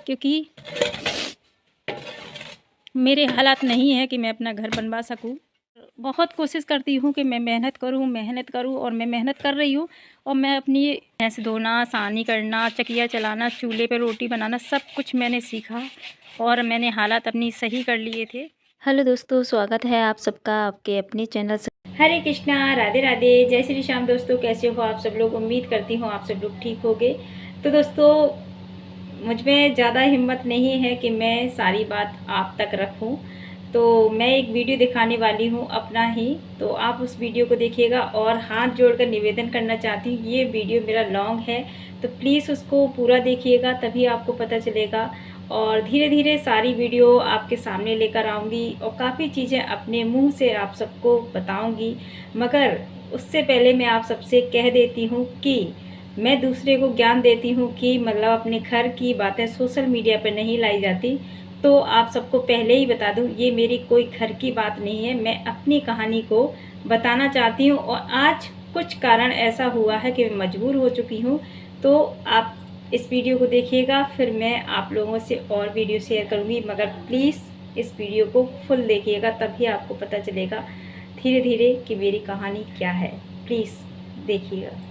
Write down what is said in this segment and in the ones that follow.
क्योंकि मेरे हालात नहीं है कि मैं अपना घर बनवा सकूं। बहुत कोशिश करती हूँ कि मैं मेहनत करूँ और मैं मेहनत कर रही हूँ। और मैं अपनी भैंस धोना, सानी करना, चकिया चलाना, चूल्हे पे रोटी बनाना सब कुछ मैंने सीखा और मैंने हालात अपनी सही कर लिए थे। हेलो दोस्तों, स्वागत है आप सबका आपके अपने चैनल से। हरे कृष्णा, राधे राधे, जय श्री श्याम। दोस्तों कैसे हो आप सब लोग? उम्मीद करती हूँ आप सब लोग ठीक होगे। तो दोस्तों मुझ में ज़्यादा हिम्मत नहीं है कि मैं सारी बात आप तक रखूं, तो मैं एक वीडियो दिखाने वाली हूं अपना ही, तो आप उस वीडियो को देखिएगा। और हाथ जोड़कर निवेदन करना चाहती हूँ, ये वीडियो मेरा लॉन्ग है तो प्लीज़ उसको पूरा देखिएगा, तभी आपको पता चलेगा। और धीरे धीरे सारी वीडियो आपके सामने लेकर आऊँगी और काफ़ी चीज़ें अपने मुंह से आप सबको बताऊँगी। मगर उससे पहले मैं आप सबसे कह देती हूँ कि मैं दूसरे को ज्ञान देती हूँ कि मतलब अपने घर की बातें सोशल मीडिया पर नहीं लाई जाती। तो आप सबको पहले ही बता दूँ, ये मेरी कोई घर की बात नहीं है, मैं अपनी कहानी को बताना चाहती हूँ। और आज कुछ कारण ऐसा हुआ है कि मैं मजबूर हो चुकी हूँ। तो आप इस वीडियो को देखिएगा, फिर मैं आप लोगों से और वीडियो शेयर करूँगी। मगर प्लीज़ इस वीडियो को फुल देखिएगा, तभी आपको पता चलेगा धीरे धीरे कि मेरी कहानी क्या है। प्लीज़ देखिएगा।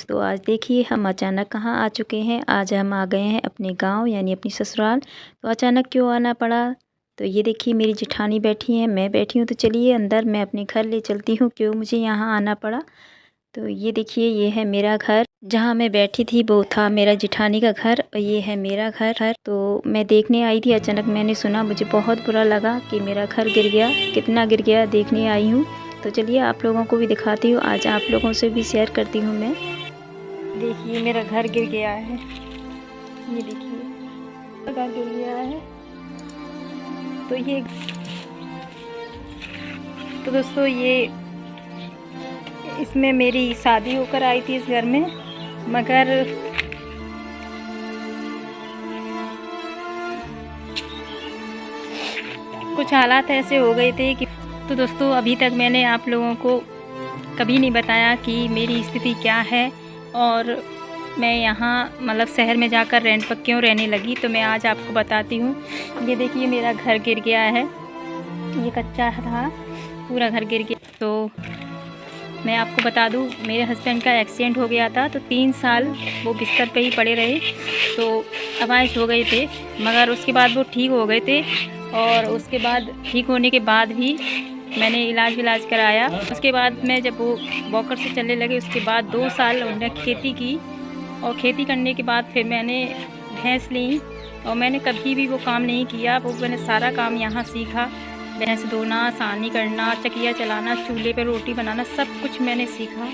तो आज देखिए हम अचानक कहाँ आ चुके हैं। आज हम आ गए हैं अपने गांव यानी अपनी ससुराल। तो अचानक क्यों आना पड़ा, तो ये देखिए मेरी जेठानी बैठी हैं, मैं बैठी हूँ। तो चलिए अंदर मैं अपने घर ले चलती हूँ, क्यों मुझे यहाँ आना पड़ा। तो ये देखिए ये है मेरा घर, जहाँ मैं बैठी थी वो था मेरा जेठानी का घर और ये है मेरा घर। तो मैं देखने आई थी, अचानक मैंने सुना, मुझे बहुत बुरा लगा कि मेरा घर गिर गया। कितना गिर गया देखने आई हूँ। तो चलिए आप लोगों को भी दिखाती हूँ, आज आप लोगों से भी शेयर करती हूँ मैं। देखिए मेरा घर गिर गया है, ये देखिए घर गिर गया है। तो दोस्तों ये इसमें मेरी शादी होकर आई थी इस घर में, मगर कुछ हालात ऐसे हो गए थे कि तो दोस्तों अभी तक मैंने आप लोगों को कभी नहीं बताया कि मेरी स्थिति क्या है और मैं यहाँ मतलब शहर में जाकर रेंट पर क्यों रहने लगी। तो मैं आज आपको बताती हूँ। ये देखिए मेरा घर गिर गया है, ये कच्चा था, पूरा घर गिर गया। तो मैं आपको बता दूँ, मेरे हस्बैंड का एक्सीडेंट हो गया था, तो 3 साल वो बिस्तर पे ही पड़े रहे। तो अपाहिज हो गए थे, मगर उसके बाद वो ठीक हो गए थे। और उसके बाद ठीक होने के बाद भी मैंने इलाज कराया। उसके बाद मैं जब वो वॉकर से चलने लगे, उसके बाद 2 साल उन्होंने खेती की। और खेती करने के बाद फिर मैंने भैंस ली और मैंने कभी भी वो काम नहीं किया, वो मैंने सारा काम यहाँ सीखा। भैंस धोना, सानी करना, चकिया चलाना, चूल्हे पे रोटी बनाना सब कुछ मैंने सीखा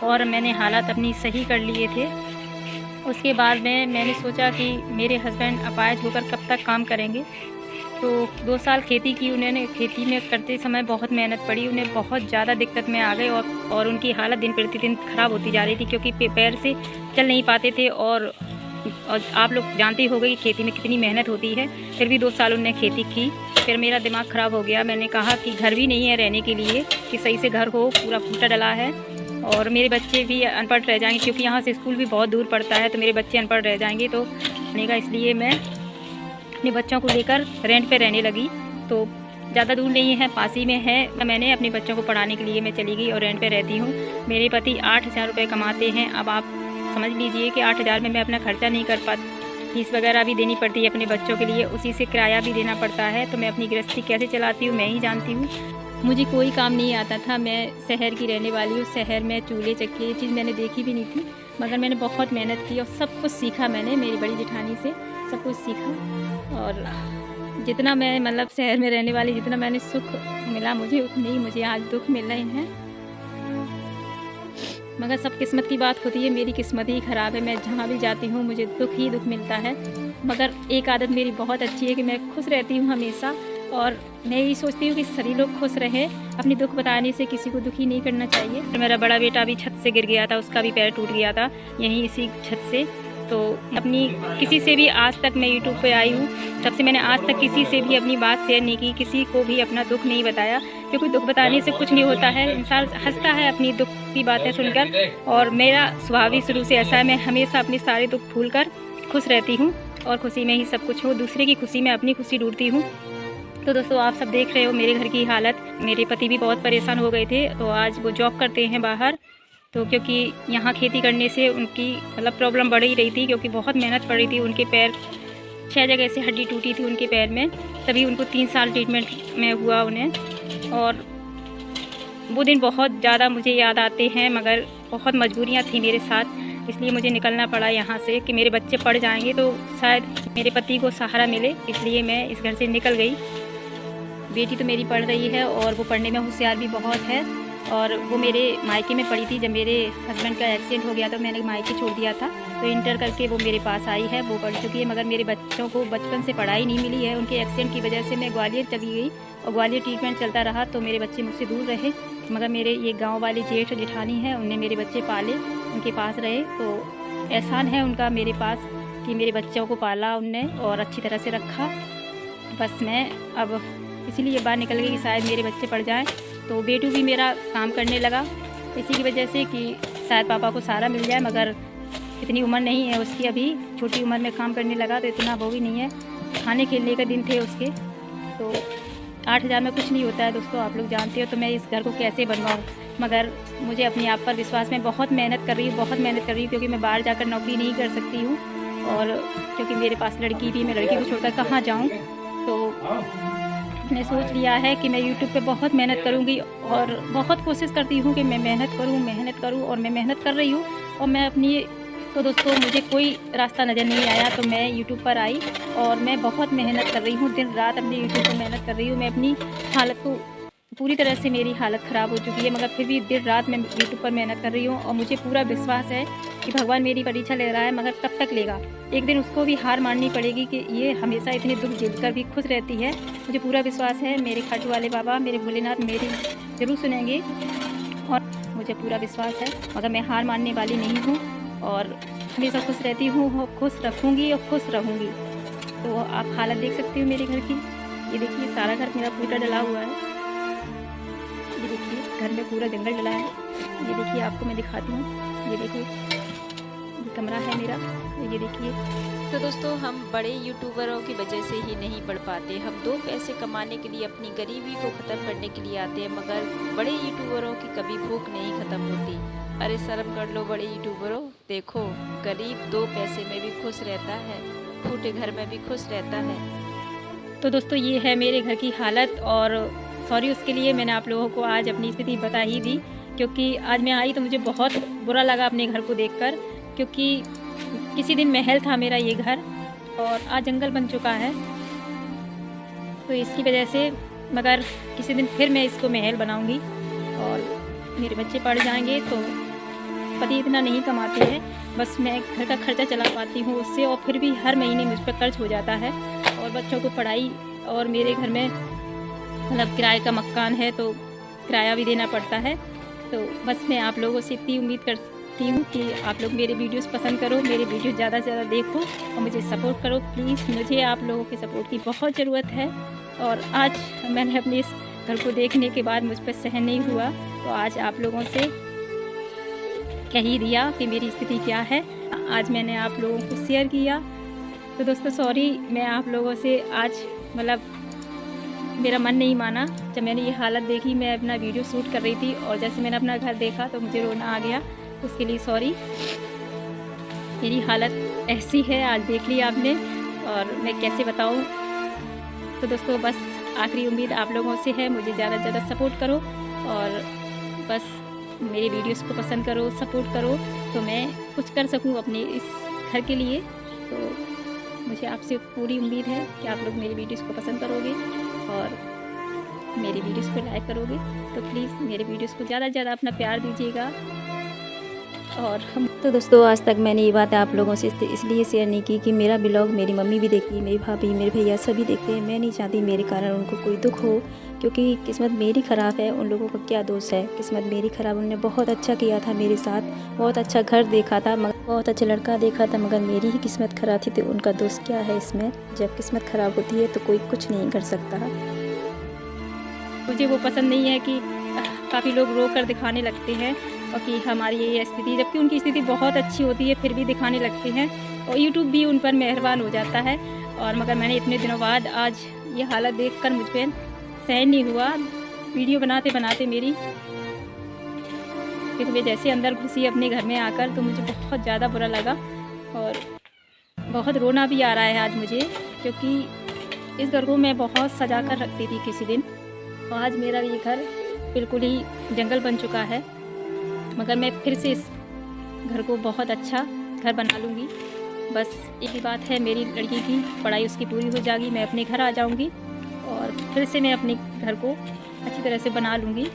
और मैंने हालात अपनी सही कर लिए थे। उसके बाद में मैंने सोचा कि मेरे हस्बैंड अपाहिज होकर कब तक काम करेंगे। तो 2 साल खेती की उन्होंने। खेती में करते समय बहुत मेहनत पड़ी, उन्हें बहुत ज़्यादा दिक्कत में आ गए और उनकी हालत दिन प्रतिदिन ख़राब होती जा रही थी, क्योंकि पैर से चल नहीं पाते थे। और आप लोग जानते हो गए कि खेती में कितनी मेहनत होती है। फिर भी 2 साल उन्होंने खेती की। फिर मेरा दिमाग ख़राब हो गया, मैंने कहा कि घर भी नहीं है रहने के लिए कि सही से घर हो, पूरा फूटा डला है और मेरे बच्चे भी अनपढ़ रह जाएंगे, क्योंकि यहाँ से स्कूल भी बहुत दूर पड़ता है, तो मेरे बच्चे अनपढ़ रह जाएंगे। तो रहने का, इसलिए मैं अपने बच्चों को लेकर रेंट पे रहने लगी। तो ज़्यादा दूर नहीं है, पास ही में है। मैंने अपने बच्चों को पढ़ाने के लिए मैं चली गई और रेंट पे रहती हूँ। मेरे पति 8,000 रुपये कमाते हैं। अब आप समझ लीजिए कि 8,000 में मैं अपना खर्चा नहीं कर पाती, फीस वगैरह भी देनी पड़ती है अपने बच्चों के लिए, उसी से किराया भी देना पड़ता है। तो मैं अपनी गृहस्थी कैसे चलाती हूँ मैं ही जानती हूँ। मुझे कोई काम नहीं आता था, मैं शहर की रहने वाली हूँ। शहर में चूल्हे चक्के ये चीज़ मैंने देखी भी नहीं थी, मगर मैंने बहुत मेहनत की और सब कुछ सीखा। मैंने मेरी बड़ी जेठानी से सब कुछ सीखा। और जितना मैं मतलब शहर में रहने वाली, जितना मैंने सुख मिला मुझे, उतनी ही मुझे आज दुख मिल रहे हैं। मगर सब किस्मत की बात होती है, मेरी किस्मत ही ख़राब है। मैं जहाँ भी जाती हूँ मुझे दुख ही दुख मिलता है। मगर एक आदत मेरी बहुत अच्छी है कि मैं खुश रहती हूँ हमेशा। और मैं यही सोचती हूँ कि सभी लोग खुश रहे, अपनी दुख बताने से किसी को दुखी नहीं करना चाहिए। मेरा बड़ा बेटा भी छत से गिर गया था, उसका भी पैर टूट गया था यहीं इसी छत से। तो अपनी किसी से भी आज तक मैं यूट्यूब पे आई हूँ, तब से मैंने आज तक किसी से भी अपनी बात शेयर नहीं की, किसी को भी अपना दुख नहीं बताया, क्योंकि दुख बताने से कुछ नहीं होता है। इंसान हंसता है अपनी दुख की बातें सुनकर। और मेरा स्वभाव ही शुरू से ऐसा है, मैं हमेशा अपने सारे दुख भूलकर खुश रहती हूँ और खुशी में ही सब कुछ हो। दूसरे की खुशी में अपनी खुशी ढूंढती हूँ। तो दोस्तों आप सब देख रहे हो मेरे घर की हालत। मेरे पति भी बहुत परेशान हो गए थे, तो आज वो जॉब करते हैं बाहर। तो क्योंकि यहाँ खेती करने से उनकी मतलब प्रॉब्लम बढ़ ही रही थी, क्योंकि बहुत मेहनत पड़ रही थी। उनके पैर 6 जगह से हड्डी टूटी थी उनके पैर में, तभी उनको 3 साल ट्रीटमेंट में हुआ उन्हें। और वो दिन बहुत ज़्यादा मुझे याद आते हैं, मगर बहुत मजबूरियाँ थी मेरे साथ, इसलिए मुझे निकलना पड़ा यहाँ से कि मेरे बच्चे पढ़ जाएंगे तो शायद मेरे पति को सहारा मिले, इसलिए मैं इस घर से निकल गई। बेटी तो मेरी पढ़ रही है और वो पढ़ने में होशियार भी बहुत है, और वो मेरे मायके में पढ़ी थी। जब मेरे हस्बैंड का एक्सीडेंट हो गया तो मैंने मायके छोड़ दिया था, तो इंटर करके वो मेरे पास आई है, वो पढ़ चुकी है। मगर मेरे बच्चों को बचपन से पढ़ाई नहीं मिली है। उनके एक्सीडेंट की वजह से मैं ग्वालियर चली गई और ग्वालियर ट्रीटमेंट चलता रहा, तो मेरे बच्चे मुझसे दूर रहे। मगर मेरे ये गाँव वाले जेठ और जेठानी हैं, उनने मेरे बच्चे पाले, उनके पास रहे। तो एहसान है उनका मेरे पास कि मेरे बच्चों को पाला उनने और अच्छी तरह से रखा। बस मैं अब इसीलिए बाहर निकल गई कि शायद मेरे बच्चे पढ़ जाएँ। तो बेटू भी मेरा काम करने लगा इसी की वजह से कि शायद पापा को सहारा मिल जाए, मगर इतनी उम्र नहीं है उसकी अभी, छोटी उम्र में काम करने लगा तो इतना वो भी नहीं है। खाने खेलने के दिन थे उसके, तो 8,000 में कुछ नहीं होता है दोस्तों, आप लोग जानते हो। तो मैं इस घर को कैसे बनवाऊँ, मगर मुझे अपने आप पर विश्वास, में बहुत मेहनत कर रही हूँ, बहुत मेहनत कर रही हूँ, क्योंकि मैं बाहर जाकर नौकरी नहीं कर सकती हूँ, और क्योंकि मेरे पास लड़की भी, मैं लड़की को छोड़कर कहाँ जाऊँ। तो मैंने सोच लिया है कि मैं YouTube पे बहुत मेहनत करूँगी, और बहुत कोशिश करती हूँ कि मैं मेहनत करूँ, और मैं मेहनत कर रही हूँ। और मैं अपनी, तो दोस्तों मुझे कोई रास्ता नज़र नहीं आया, तो मैं YouTube पर आई और मैं बहुत मेहनत कर रही हूँ, दिन रात अपने YouTube पर मेहनत कर रही हूँ। मैं अपनी हालत को, पूरी तरह से मेरी हालत ख़राब हो चुकी है, मगर फिर भी दिन रात मैं YouTube पर मेहनत कर रही हूँ। और मुझे पूरा विश्वास है कि भगवान मेरी परीक्षा ले रहा है, मगर कब तक लेगा। एक दिन उसको भी हार माननी पड़ेगी कि ये हमेशा इतने दुख झेलकर भी खुश रहती है। मुझे पूरा विश्वास है मेरे खाटू वाले बाबा, मेरे भोलेनाथ मेरी ज़रूर सुनेंगे, और मुझे पूरा विश्वास है, मगर मैं हार मानने वाली नहीं हूँ और हमेशा खुश रहती हूँ, खुश रखूँगी और खुश रहूँगी। तो आप हालत देख सकते हो मेरे घर की। ये देखिए सारा घर मेरा पूरा डला हुआ है, ये देखिए घर में पूरा जंगल डला है। ये देखिए आपको मैं दिखाती हूँ, ये देखिए ये कमरा है मेरा, ये देखिए। तो दोस्तों हम बड़े यूट्यूबरों की वजह से ही नहीं बढ़ पाते। हम 2 पैसे कमाने के लिए, अपनी गरीबी को ख़त्म करने के लिए आते हैं, मगर बड़े यूट्यूबरों की कभी भूख नहीं ख़त्म होती। अरे शर्म कर लो बड़े यूट्यूबरों, देखो गरीब 2 पैसे में भी खुश रहता है, फूटे घर में भी खुश रहता है। तो दोस्तों ये है मेरे घर की हालत, और सॉरी उसके लिए, मैंने आप लोगों को आज अपनी स्थिति बता ही दी, क्योंकि आज मैं आई तो मुझे बहुत बुरा लगा अपने घर को देखकर, क्योंकि किसी दिन महल था मेरा ये घर और आज जंगल बन चुका है। तो इसकी वजह से, मगर किसी दिन फिर मैं इसको महल बनाऊंगी और मेरे बच्चे पढ़ जाएंगे। तो पति इतना नहीं कमाते हैं, बस मैं घर का खर्चा चला पाती हूँ उससे, और फिर भी हर महीने मुझ पर कर्ज हो जाता है, और बच्चों को पढ़ाई, और मेरे घर में मतलब किराए का मकान है तो किराया भी देना पड़ता है। तो बस मैं आप लोगों से इतनी उम्मीद करती हूँ कि आप लोग मेरे वीडियोस पसंद करो, मेरे वीडियो ज़्यादा से ज़्यादा देखो और मुझे सपोर्ट करो प्लीज़। मुझे आप लोगों के सपोर्ट की बहुत ज़रूरत है, और आज मैंने अपने इस घर को देखने के बाद मुझ पर सहन नहीं हुआ, तो आज आप लोगों से कह ही दिया कि मेरी स्थिति क्या है। आज मैंने आप लोगों को शेयर किया। तो दोस्तों सॉरी, मैं आप लोगों से आज मतलब मेरा मन नहीं माना। जब मैंने ये हालत देखी, मैं अपना वीडियो शूट कर रही थी और जैसे मैंने अपना घर देखा तो मुझे रोना आ गया, उसके लिए सॉरी। मेरी हालत ऐसी है, आज देख ली आपने, और मैं कैसे बताऊं। तो दोस्तों बस आखिरी उम्मीद आप लोगों से है, मुझे ज़्यादा से ज़्यादा सपोर्ट करो, और बस मेरे वीडियोस को पसंद करो, सपोर्ट करो, तो मैं कुछ कर सकूं अपने इस घर के लिए। तो मुझे आपसे पूरी उम्मीद है कि आप लोग मेरी वीडियोस को पसंद करोगे और मेरे वीडियोस को लाइक करोगे। तो प्लीज़ मेरे वीडियोस को ज़्यादा से ज़्यादा अपना प्यार दीजिएगा। और तो दोस्तों आज तक मैंने ये बात आप लोगों से इसलिए शेयर नहीं की कि मेरा ब्लॉग मेरी मम्मी भी देखती है, मेरी भाभी, मेरे भैया सभी देखते हैं। मैं नहीं चाहती मेरे कारण उनको कोई दुख हो, क्योंकि किस्मत मेरी ख़राब है, उन लोगों का क्या दोष है। किस्मत मेरी ख़राब, उन्होंने बहुत अच्छा किया था मेरे साथ, बहुत अच्छा घर देखा था, मगर बहुत अच्छा लड़का देखा था, मगर मेरी ही किस्मत ख़राब थी। तो उनका दोष क्या है इसमें? जब किस्मत ख़राब होती है तो कोई कुछ नहीं कर सकता। मुझे वो पसंद नहीं है कि काफ़ी लोग रो कर दिखाने लगते हैं और कि हमारी ये स्थिति, जबकि उनकी स्थिति बहुत अच्छी होती है फिर भी दिखाने लगते हैं और यूट्यूब भी उन पर मेहरबान हो जाता है। और मगर मैंने इतने दिनों बाद आज ये हालत देखकर मुझ पर सहन नहीं हुआ। वीडियो बनाते बनाते मेरी फिर वे जैसे अंदर घुसी अपने घर में आकर, तो मुझे बहुत ज़्यादा बुरा लगा और बहुत रोना भी आ रहा है आज मुझे, क्योंकि इस घर को मैं बहुत सजा कर रखती थी किसी दिन और आज मेरा ये घर बिल्कुल ही जंगल बन चुका है। मगर मैं फिर से इस घर को बहुत अच्छा घर बना लूँगी। बस एक ही बात है, मेरी लड़की की पढ़ाई उसकी पूरी हो जाएगी, मैं अपने घर आ जाऊँगी और फिर से मैं अपने घर को अच्छी तरह से बना लूँगी।